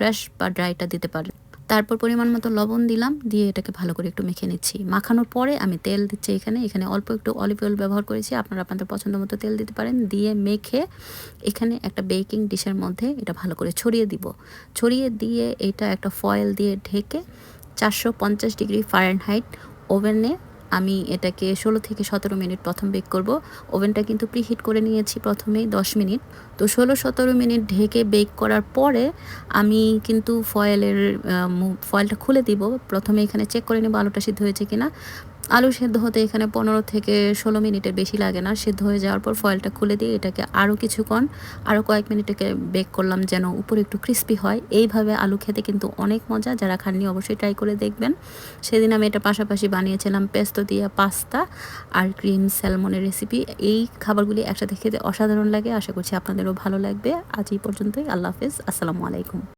Fresh বা ড্রাইটা দিতে পারেন। তারপর পরিমাণ মতো লবণ দিলাম, দিয়ে এটাকে ভালো করে একটু মেখে নিচ্ছি। মাখানোর পরে আমি তেল দিচ্ছি এখানে অল্প একটু অলিভ অয়েল ব্যবহার করেছি, আপনারা আপনাদের পছন্দ মতো তেল দিতে পারেন। দিয়ে মেখে এখানে একটা বেকিং ডিশের মধ্যে এটা ভালো করে ছড়িয়ে দিব। ছড়িয়ে দিয়ে এটা একটা ফয়েল দিয়ে ঢেকে 450 ডিগ্রি ফারেনহাইট ওভেনে আমি এটাকে 16 থেকে 17 মিনিট প্রথম বেক করব। ওভেনটা কিন্তু প্রিহিট করে নিয়েছি প্রথমেই 10 মিনিট। তো 16-17 মিনিট ঢেকে বেক করার পরে আমি কিন্তু ফয়েলটা খুলে দিব। প্রথমে এখানে চেক করে নেব আলুটা সিদ্ধ হয়েছে কিনা। আলু সেদ্ধ হতে এখানে 15 থেকে 16 মিনিটের বেশি লাগে না। সেদ্ধ হয়ে যাওয়ার পর ফয়েলটা খুলে দিয়ে এটাকে আরও কয়েক মিনিট এটাকে বেক করলাম যেন উপরে একটু ক্রিস্পি হয়। এইভাবে আলু খেতে কিন্তু অনেক মজা, যারা খাননি অবশ্যই ট্রাই করে দেখবেন। সেদিন আমি এটা পাশাপাশি বানিয়েছিলাম পেস্তো দিয়ে পাস্তা আর গ্রিন স্যালমনের রেসিপি। এই খাবারগুলি একসাথে খেতে অসাধারণ লাগে। আশা করছি আপনাদেরও ভালো লাগবে। আজ এই পর্যন্তই। আল্লাহ হাফেজ। আসসালামু আলাইকুম।